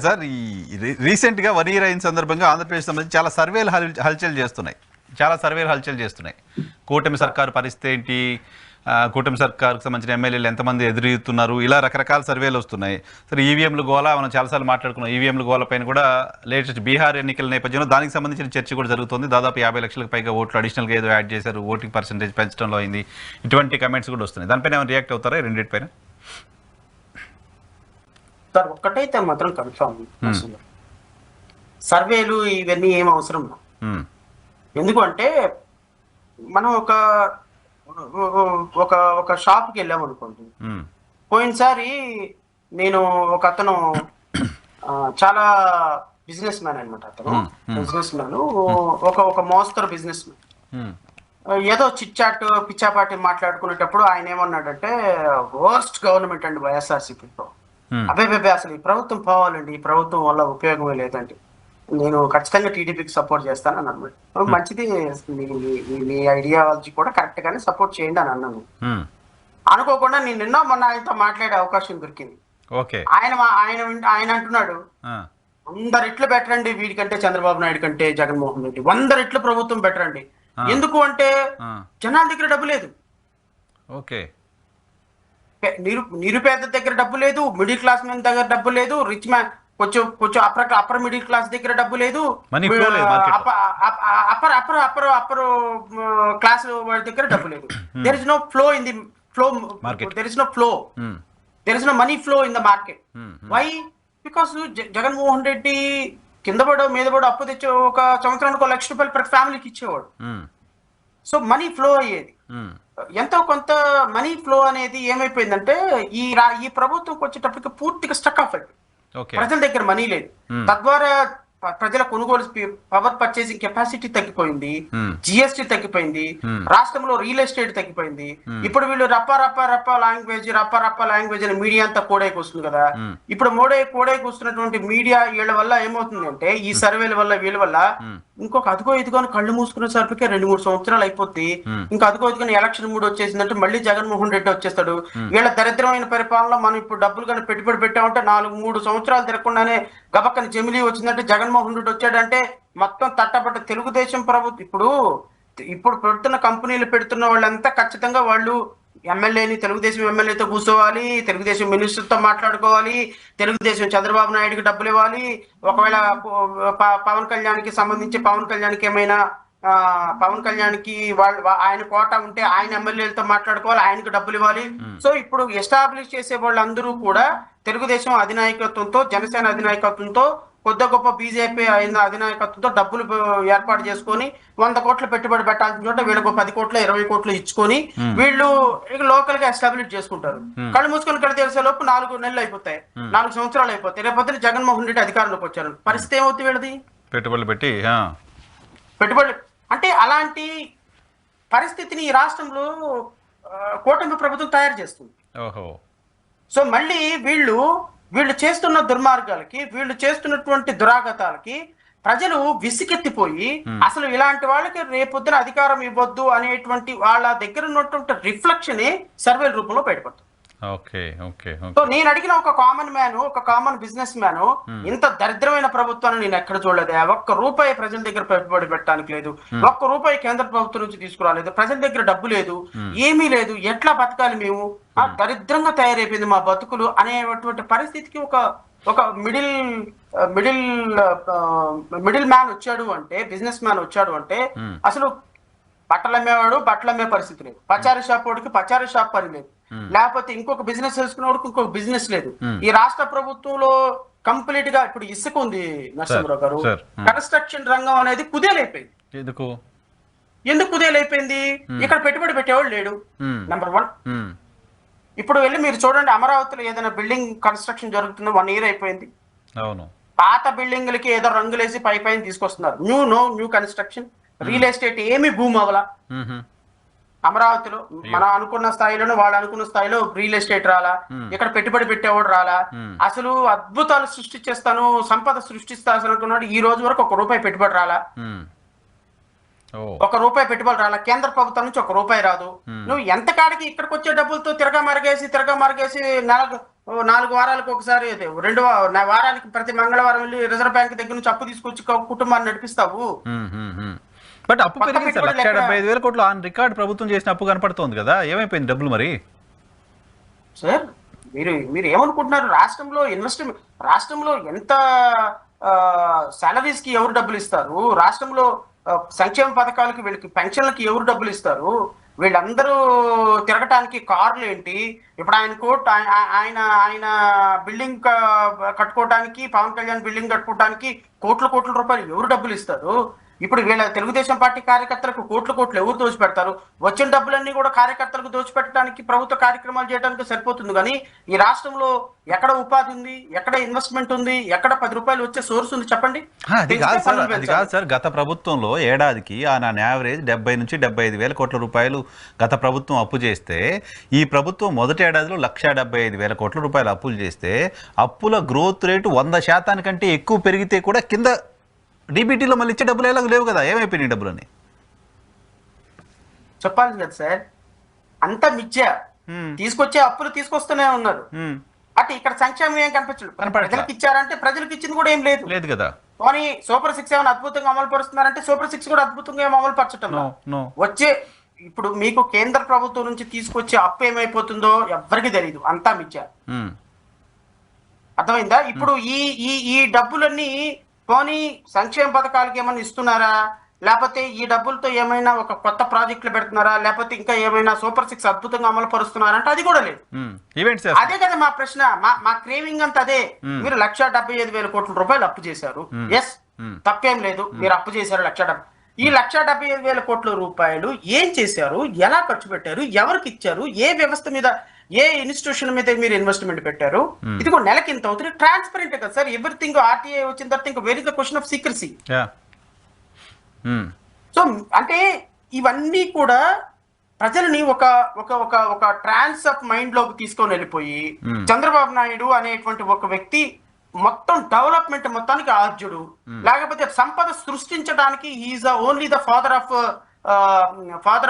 Sir ఈ రీసెంట్గా one year అయిన సందర్భంగా ఆంధ్రప్రదేశ్ సంబంధించి చాలా సర్వేలు హల్చల్ చేస్తున్నాయి. కూటమి సర్కారు పరిస్థితి ఏంటి, కూటమి సర్కారుకు సంబంధించిన ఎమ్మెల్యేలు ఎంతమంది ఎదురుతున్నారు, ఇలా రకరకాల సర్వేలు వస్తున్నాయి. సరే ఈవీఎంలు గోల మనం చాలాసార్లు మాట్లాడుకున్నాం. ఈవీఎంలు గోల పైన కూడా లేటెస్ట్ బీహార్ ఎన్నికల నేపథ్యంలో దానికి సంబంధించిన చర్చ కూడా జరుగుతుంది. దాదాపు 50 లక్షలకు పైగా ఓట్లు అడిషనల్గా ఏదో యాడ్ చేశారు, ఓటింగ్ పర్సెంటేజ్ పెంచడంలో అయింది. ఇటువంటి కమెంట్స్ కూడా వస్తున్నాయి. దానిపైన ఏమైనా రియాక్ట్ అవుతారా ఈ రెండింటిపైన? సార్ ఒక్కటైతే మాత్రం కన్ఫర్మ్, సర్వేలు ఇవన్నీ ఏం అవసరం. ఎందుకంటే మనం ఒక షాప్కి వెళ్ళాం అనుకోండి. పోయినసారి నేను ఒక అతను చాలా బిజినెస్ మ్యాన్ అనమాట. అతను బిజినెస్ మ్యాన్, ఒక మోస్తరు బిజినెస్ మ్యాన్. ఏదో చిట్చాట్ పిచ్చాపాటి మాట్లాడుకునేటప్పుడు ఆయన ఏమన్నాడంటే, వర్స్ట్ గవర్నమెంట్ అండి వైఎస్ఆర్సీపీతో. అబ్బాయి అసలు ఈ ప్రభుత్వం పోవాలండి, ఈ ప్రభుత్వం వల్ల ఉపయోగమే లేదండి, నేను ఖచ్చితంగా టీడీపీకి సపోర్ట్ చేస్తాను అని అన్నాడు. మంచిది, మీ ఐడియాలజీ కూడా కరెక్ట్ గానే సపోర్ట్ చేయండి అని అన్నాను. అనుకోకుండా నేను నిన్న మొన్న ఆయనతో మాట్లాడే అవకాశం దొరికింది. ఆయన అంటున్నాడు, 100 రెట్లు బెటర్ అండి వీడికంటే, చంద్రబాబు నాయుడు కంటే జగన్మోహన్ రెడ్డి 100 రెట్లు ప్రభుత్వం బెటర్ అండి. ఎందుకు అంటే జనాల దగ్గర డబ్బు లేదు, నిరుపేద దగ్గర డబ్బు లేదు, మిడిల్ క్లాస్ మ్యాన్ దగ్గర డబ్బు లేదు, రిచ్ మ్యాన్ కొంచెం అప్పర్ మిడిల్ క్లాస్ దగ్గర డబ్బు లేదు, అప్పర్ క్లాస్ వాడి దగ్గర డబ్బు లేదు. There is no flow in the flow, there is no money flow in the market. Why? Because Jaganmohan Reddy కింద పడో మీద పడో అప్పు తెచ్చి ఒక సంవత్సరానికి 1 లక్ష రూపాయలు ప్రతి ఫ్యామిలీకి ఇచ్చేవాడు. సో మనీ ఫ్లో అయ్యేది. ఎంతో కొంత మనీ ఫ్లో అనేది ఏమైపోయిందంటే ఈ ప్రభుత్వంకి వచ్చేటప్పటికి పూర్తిగా స్టక్ ఆఫ్ అయిపోయింది. ప్రజల దగ్గర మనీ లేదు, తద్వారా ప్రజల కొనుగోలు పవర్ పర్చేసింగ్ కెపాసిటీ తగ్గిపోయింది, జిఎస్టీ తగ్గిపోయింది, రాష్ట్రంలో రియల్ ఎస్టేట్ తగ్గిపోయింది. ఇప్పుడు వీళ్ళు రప్ప లాంగ్వేజ్ అని మీడియా అంతా కోడైకి వస్తుంది కదా. ఇప్పుడు కోడైకి వస్తున్నటువంటి మీడియా వీళ్ళ వల్ల ఏమవుతుందంటే, ఈ సర్వేల వల్ల వీళ్ళ వల్ల ఇంకొక అదిగో ఇదిగో కళ్ళు మూసుకునే సరికే 2-3 సంవత్సరాలు అయిపోద్ది. ఇంకా అదిగో ఇదిగో ఎలక్షన్ మూడు వచ్చేసిందంటే మళ్ళీ జగన్మోహన్ రెడ్డి వచ్చేస్తాడు. వీళ్ళ దరిద్రమైన పరిపాలన మనం ఇప్పుడు డబ్బులు కానీ పెట్టుబడి పెట్టామంటే 4-3 సంవత్సరాలు తిరగకుండానే గబక్కని జమిలీ వచ్చిందంటే, జగన్మోహన్ రెడ్డి వచ్చాడంటే మొత్తం తట్టబట్ట తెలుగుదేశం ప్రభుత్వం. ఇప్పుడు పెడుతున్న కంపెనీలు పెడుతున్న వాళ్ళంతా ఖచ్చితంగా వాళ్ళు ఎమ్మెల్యేని తెలుగుదేశం ఎమ్మెల్యేతో కూర్చోవాలి, తెలుగుదేశం మినిస్టర్తో మాట్లాడుకోవాలి, తెలుగుదేశం చంద్రబాబు నాయుడుకి డబ్బులు ఇవ్వాలి. ఒకవేళ పవన్ కళ్యాణ్కి సంబంధించి పవన్ కళ్యాణ్కి ఏమైనా పవన్ కళ్యాణ్కి ఆయన కోట ఉంటే ఆయన ఎమ్మెల్యేలతో మాట్లాడుకోవాలి, ఆయనకు డబ్బులు ఇవ్వాలి. సో ఇప్పుడు ఎస్టాబ్లిష్ చేసే వాళ్ళందరూ కూడా తెలుగుదేశం అధినాయకత్వంతో, జనసేన అధినాయకత్వంతో, కొద్ది గొప్ప బీజేపీ అయిన అధినాయకత్వంతో డబ్బులు ఏర్పాటు చేసుకొని 100 కోట్లు పెట్టుబడి పెట్టాల్సిన చోట వీళ్ళకు 10 కోట్లు 20 కోట్లు ఇచ్చుకొని వీళ్ళు లోకల్ గా ఎస్టాబ్లిష్ చేసుకుంటారు. కళ్ళు మూసుకొని కళ్ళు తెరిసే లోపు 4 నెలలు అయిపోతాయి, 4 సంవత్సరాలు అయిపోతాయి. రేపొద్దున జగన్మోహన్ రెడ్డి అధికారంలోకి వచ్చారు, పరిస్థితి ఏమవుతుంది వీళ్ళది? పెట్టుబడులు అంటే అలాంటి పరిస్థితిని ఈ రాష్ట్రంలో కూటమి ప్రభుత్వం తయారు చేస్తుంది. సో మళ్ళీ వీళ్ళు చేస్తున్న దుర్మార్గాలకి, వీళ్ళు చేస్తున్నటువంటి దురాగతాలకి ప్రజలు విసికెత్తిపోయి అసలు ఇలాంటి వాళ్ళకి రేపొద్దున అధికారం ఇవ్వద్దు అనేటువంటి వాళ్ళ దగ్గర ఉన్నటువంటి రిఫ్లెక్షన్ సర్వేల రూపంలో బయటపడుతుంది. సో నేను అడిగిన ఒక కామన్ మ్యాన్, ఒక కామన్ బిజినెస్ మ్యాన్, ఇంత దరిద్రమైన ప్రభుత్వాన్ని నేను ఎక్కడ చూడలేదు. 1 రూపాయి ప్రజల దగ్గర పెట్టుబడి పెట్టడానికి లేదు, 1 రూపాయి కేంద్ర ప్రభుత్వం నుంచి తీసుకురాలేదు, ప్రజల దగ్గర డబ్బు లేదు, ఏమీ లేదు. ఎట్లా బతకాలి మేము? దరిద్రంగా తయారైపోయింది మా బతుకులు అనేటువంటి పరిస్థితికి ఒక మిడిల్ మ్యాన్ వచ్చాడు అంటే, బిజినెస్ మ్యాన్ వచ్చాడు అంటే, అసలు బట్టలు అమ్మే పరిస్థితి లేదు, పచారీ షాప్ వాడికి పచారీ షాప్ పని లేదు, లేకపోతే ఇంకొక బిజినెస్ చేసుకునేవాడికి ఇంకొక బిజినెస్ లేదు. ఈ రాష్ట్ర ప్రభుత్వంలో కంప్లీట్ గా ఇప్పుడు ఇసుక ఉంది నరసింహరావు గారు, కన్స్ట్రక్షన్ రంగం అనేది కుదేలైపోయింది. ఎందుకు కుదేలైపోయింది? ఇక్కడ పెట్టుబడి పెట్టేవాడు లేడు, నెంబర్ 1. ఇప్పుడు వెళ్ళి మీరు చూడండి, అమరావతిలో ఏదైనా బిల్డింగ్ కన్స్ట్రక్షన్ జరుగుతుందో 1 ఇయర్ అయిపోయింది. పాత బిల్డింగ్లకి ఏదో రంగులేసి పైన తీసుకొస్తున్నారు. న్యూ కన్స్ట్రక్షన్, రియల్ ఎస్టేట్ ఏమి భూమి అవలా. అమరావతిలో మనం అనుకున్న స్థాయిలోనే వాళ్ళు అనుకున్న స్థాయిలో రియల్ ఎస్టేట్ రాలా, ఇక్కడ పెట్టుబడి పెట్టేవాడు రాలా. అసలు అద్భుతాలు సృష్టించేస్తాను, సంపద సృష్టిస్తాను అనుకున్నాడు, ఈ రోజు వరకు 1 రూపాయి పెట్టుబడి రాలా. 1 రూపాయి పెట్టుబడి రాలా, కేంద్ర ప్రభుత్వం నుంచి 1 రూపాయి రాదు. నువ్వు ఎంత కాడికి ఇక్కడికి వచ్చే డబ్బులతో తిరగా మరిగేసి 4 వారాలకు ఒకసారి అదే 2 వారానికి ప్రతి మంగళవారం వెళ్ళి రిజర్వ్ బ్యాంక్ దగ్గర నుంచి అప్పు తీసుకొచ్చి కుటుంబాన్ని నడిపిస్తావు. బట్ అప్పు కొత్త పెరిగింది సార్, పెట్టుబడులు ఎక్కడ? 1,75,000 కోట్లు ఆన్ రికార్డ్ ప్రభుత్వం చేసిన అప్పు కనపడుతోంది కదా, ఏమైపోయింది డబ్బులు మరి? సార్ మీరు ఏమనుకుంటున్నారు? రాష్ట్రంలో ఎంత సాలరీస్ కి ఎవరు డబ్బులు ఇస్తారు? రాష్ట్రంలో సంక్షేమ పథకాలకి వీళ్ళకి పెన్షన్లకి ఎవరు డబ్బులు ఇస్తారు? వీళ్ళందరూ తిరగటానికి కార్లు ఏంటి? ఇప్పుడు ఆయన బిల్డింగ్ కట్టుకోవడానికి, పవన్ కళ్యాణ్ బిల్డింగ్ కట్టుకోవడానికి కోట్ల రూపాయలు ఎవరు డబ్బులు ఇస్తారు? ఇప్పుడు వీళ్ళ తెలుగుదేశం పార్టీ కార్యకర్తలకు కోట్లు ఎవరు దోచిపెడతారు? వచ్చిన డబ్బులన్నీ కూడా కార్యకర్తలకు దోచిపెట్టడానికి, ప్రభుత్వ కార్యక్రమాలు చేయడానికి సరిపోతుంది. కానీ ఈ రాష్ట్రంలో ఎక్కడ ఉపాధి ఉంది, ఎక్కడ ఇన్వెస్ట్మెంట్ ఉంది, ఎక్కడ 10 రూపాయలు వచ్చే సోర్స్ ఉంది చెప్పండి? అది కాదు సార్, గత ప్రభుత్వంలో ఏడాదికి ఆన్ యావరేజ్ 70 నుంచి 75,000 కోట్ల రూపాయలు గత ప్రభుత్వం అప్పు చేస్తే, ఈ ప్రభుత్వం మొదటి ఏడాదిలో 1,75,000 కోట్ల రూపాయలు అప్పులు చేస్తే, అప్పుల గ్రోత్ రేటు 100% కంటే ఎక్కువ పెరిగితే కూడా కింద డీబీటీలో మళ్ళీ ఇచ్చే డబ్బులు ఎలాగ లేవు కదా, ఏమైపోయినాయి డబ్బులని చెప్పాలి కదా సార్. అంతా మిథ్య. తీసుకొచ్చే అప్పులు తీసుకొస్తూనే ఉన్నారు. అంటే ఇక్కడ సంక్షేమం ఏం కనిపించలేదు. ప్రజలకు ఇచ్చారంటే ప్రజలకు ఇచ్చింది కూడా ఏం లేదు కదా. కానీ సూపర్ 6 ఏమైనా అద్భుతంగా అమలు పరుస్తున్నారంటే సూపర్ 6 కూడా అద్భుతంగా ఏమో అమలు పరచటం వచ్చే. ఇప్పుడు మీకు కేంద్ర ప్రభుత్వం నుంచి తీసుకొచ్చే అప్పు ఏమైపోతుందో ఎవరికి తెలియదు, అంతా మిథ్య. అర్థమైందా? ఇప్పుడు ఈ డబ్బులన్నీ పోనీ సంక్షేమ పథకాలకి ఏమైనా ఇస్తున్నారా, లేకపోతే ఈ డబ్బులతో ఏమైనా ఒక కొత్త ప్రాజెక్టులు పెడుతున్నారా, లేకపోతే ఇంకా ఏమైనా సూపర్ 6 అద్భుతంగా అమలు పరుస్తున్నారా అంటే అది కూడా లేదు. అదే కదా మా ప్రశ్న, మా క్రేవింగ్ అంత అదే. మీరు 1,75,000 కోట్ల రూపాయలు అప్పు చేశారు. ఎస్, తప్పేం లేదు, మీరు అప్పు చేశారు 1,70,000. ఈ 1,75,000 కోట్ల రూపాయలు ఏం చేశారు, ఎలా ఖర్చు పెట్టారు, ఎవరికి ఇచ్చారు, ఏ వ్యవస్థ మీద, ఏ ఇన్స్టిట్యూషన్ మీద మీరు ఇన్వెస్ట్మెంట్ పెట్టారు? ఇదిగో నెలకి ఇంత అవుతుంది. ట్రాన్స్పరెంట్ కదా సార్ ఎవ్రీథింగ్. ఆర్టీఐ వచ్చిన తర్వాత ఇంకా very the question of secrecy. So అంటే ఇవన్నీ కూడా ప్రజలని ఒక ఒక ఒక ఒక ట్రాన్స్ ఆఫ్ మైండ్ లోకి తీసుకొని వెళ్ళిపోయి, చంద్రబాబు నాయుడు అనేటువంటి ఒక వ్యక్తి మొత్తం డెవలప్మెంట్ మొత్తానికి ఆద్యుడు, లేకపోతే సంపద సృష్టించడానికి is only the father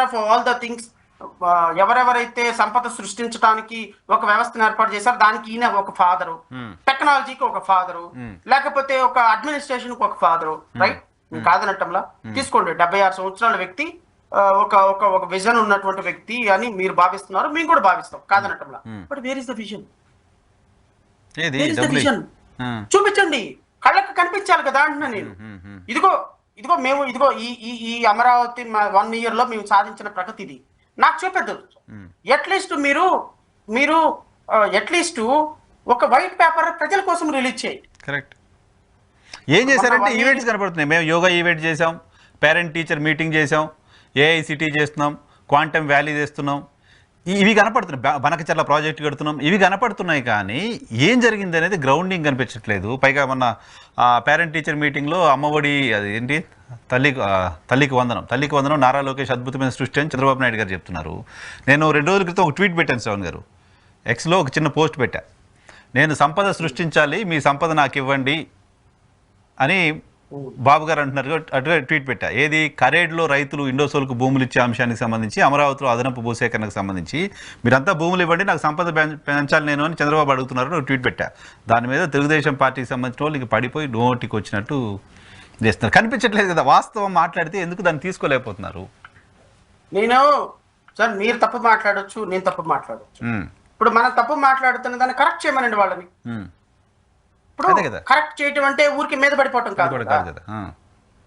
of all the things. ఎవరెవరైతే సంపద సృష్టించడానికి ఒక వ్యవస్థను ఏర్పాటు చేశారో దానికి ఈయన ఒక ఫాదరు, టెక్నాలజీకి ఒక ఫాదరు, లేకపోతే ఒక అడ్మినిస్ట్రేషన్ కి ఒక ఫాదరు. రైట్? కాదనట్టంలా తీసుకోండి. 76 సంవత్సరాల వ్యక్తి, ఒక ఒక ఒక విజన్ ఉన్నటువంటి వ్యక్తి అని మీరు భావిస్తున్నారు, మేము కూడా భావిస్తాం, కాదనట్టంలా. But where is the vision? చూపించండి, కళ్ళకు కనిపించాలి కదా అంటున్నా నేను. ఇదిగో మేము ఈ అమరావతి 1 year లో మేము సాధించిన ప్రగతి ఇది నాకు చూపెద్దు. అట్లీస్ట్ మీరు అట్లీస్ట్ ఒక వైట్ పేపర్ ప్రజల కోసం రిలీజ్ చేయండి. కరెక్ట్. ఏం చేశారంటే ఈవెంట్స్ కనపడుతున్నాయి. మేము యోగా ఈవెంట్ చేసాం, పేరెంట్ టీచర్ మీటింగ్ చేసాం, ఏఐసిటీ చేస్తున్నాం, క్వాంటమ్ వ్యాలీ చేస్తున్నాం, ఇవి కనపడుతున్నాయి. బనకచర్ల ప్రాజెక్ట్ కడుతున్నాం, ఇవి కనపడుతున్నాయి. కానీ ఏం జరిగింది అనేది గ్రౌండింగ్ కనిపించట్లేదు. పైగా మొన్న పేరెంట్ టీచర్ మీటింగ్లో అమ్మఒడి, అది ఏంటి, తల్లికి వందనం నారా లోకేష్ అద్భుతమైన సృష్టి అని చంద్రబాబు నాయుడు గారు చెప్తున్నారు. నేను 2 రోజుల క్రితం ఒక ట్వీట్ పెట్టాను శ్రవణ్ గారు, ఎక్స్లో ఒక చిన్న పోస్ట్ పెట్టా. నేను సంపద సృష్టించాలి, మీ సంపద నాకు ఇవ్వండి అని బాబు గారు అంటున్నారు. అటుగా ట్వీట్ పెట్టా. ఏది, కరేడ్లో రైతులు ఇండోసోల్కు భూములు ఇచ్చే అంశానికి సంబంధించి, అమరావతిలో అదనపు భూసేకరణకు సంబంధించి మీరంతా భూములు ఇవ్వండి, నాకు సంపద పెంచాలి నేను అని చంద్రబాబు అడుగుతున్నారు ట్వీట్ పెట్టా. దాని మీద తెలుగుదేశం పార్టీకి సంబంధించిన వాళ్ళు ఇంక పడిపోయి నోటికి వచ్చినట్టు చేస్తున్నారు. కనిపించట్లేదు కదా వాస్తవం మాట్లాడితే, ఎందుకు దాన్ని తీసుకోలేకపోతున్నారు? సార్ మీరు తప్పు మాట్లాడొచ్చు, నేను తప్పు మాట్లాడొచ్చు. ఇప్పుడు మనం తప్పు మాట్లాడుతున్న దాన్ని కరెక్ట్ చేయమనండి వాళ్ళని. ఇప్పుడు కరెక్ట్ చేయటం అంటే ఊరికి మీద పడిపోవటం కాదు కదా.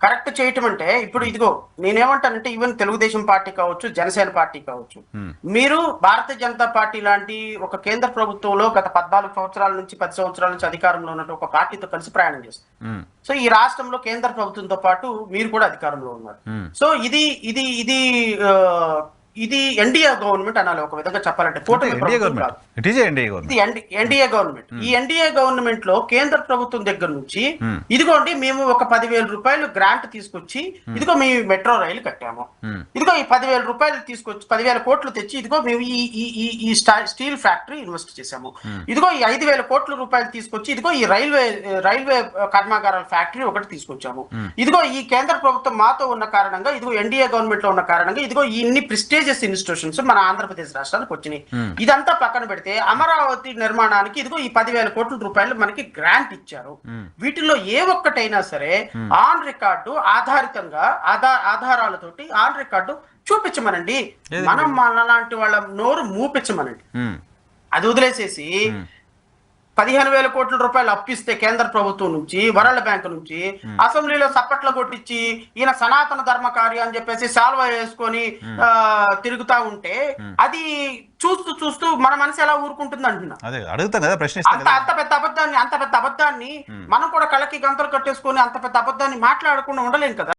కరెక్ట్ చేయటం అంటే ఇప్పుడు ఇదిగో నేనేమంటానంటే, ఈవెన్ తెలుగుదేశం పార్టీ కావచ్చు, జనసేన పార్టీ కావచ్చు, మీరు భారతీయ జనతా పార్టీ లాంటి ఒక కేంద్ర ప్రభుత్వంలో గత 14 సంవత్సరాల నుంచి 10 సంవత్సరాల నుంచి అధికారంలో ఉన్నట్టు ఒక పార్టీతో కలిసి ప్రయాణం చేస్తారు. సో ఈ రాష్ట్రంలో కేంద్ర ప్రభుత్వంతో పాటు మీరు కూడా అధికారంలో ఉన్నారు. సో ఇది ఎన్డీఏ గవర్నమెంట్ అనాలి ఒక విధంగా చెప్పాలంటే. NDA government. ఈ ఎన్డీఏ గవర్నమెంట్ లో కేంద్ర ప్రభుత్వం దగ్గర నుంచి ఇదిగోండి మేము ఒక 10,000 రూపాయలు గ్రాంట్ తీసుకొచ్చి ఇదిగో మేము మెట్రో రైలు కట్టాము, ఇదిగో ఈ 10,000 రూపాయలు తీసుకొచ్చి 10,000 కోట్లు తెచ్చి ఇదిగో మేము ఈ స్టీల్ ఫ్యాక్టరీ ఇన్వెస్ట్ చేశాము, ఇదిగో ఈ 5,000 కోట్ల రూపాయలు తీసుకొచ్చి ఇదిగో ఈ రైల్వే కర్మాగారాల ఫ్యాక్టరీ ఒకటి తీసుకొచ్చాము, ఇదిగో ఈ కేంద్ర ప్రభుత్వం మాతో ఉన్న కారణంగా, ఇదిగో ఎన్డీఏ గవర్నమెంట్ లో ఉన్న కారణంగా ఇదిగో ఇన్ని ప్రెస్టేజ్ ప్రెస్టీజియస్ ఇన్స్టిట్యూషన్స్ మన ఆంధ్రప్రదేశ్ రాష్ట్రానికి వచ్చినాయి. ఇదంతా పక్కన పెడితే అమరావతి నిర్మాణానికి ఇదిగో ఈ 10,000 కోట్ల రూపాయలు మనకి గ్రాంట్ ఇచ్చారు. వీటిలో ఏ ఒక్కటైనా సరే ఆన్ రికార్డు ఆధారితంగా ఆధారాలతోటి ఆన్ రికార్డు చూపించమనండి. మనం మనలాంటి వాళ్ళ నోరు మూపించమనండి. అది వదిలేసేసి 15,000 కోట్ల రూపాయలు అప్పిస్తే కేంద్ర ప్రభుత్వం నుంచి, వరల్డ్ బ్యాంక్ నుంచి, అసెంబ్లీలో సప్పట్లు కొట్టించి ఈయన సనాతన ధర్మకారి అని చెప్పేసి సాల్వ వేసుకొని తిరుగుతా ఉంటే అది చూస్తూ మన మనసు ఎలా ఊరుకుంటుంది అంటున్నా. అంత పెద్ద అబద్ధాన్ని మనం కూడా కళ్ళకి గంతలు కట్టేసుకొని అంత పెద్ద అబద్ధాన్ని మాట్లాడకుండా ఉండలేం కదా.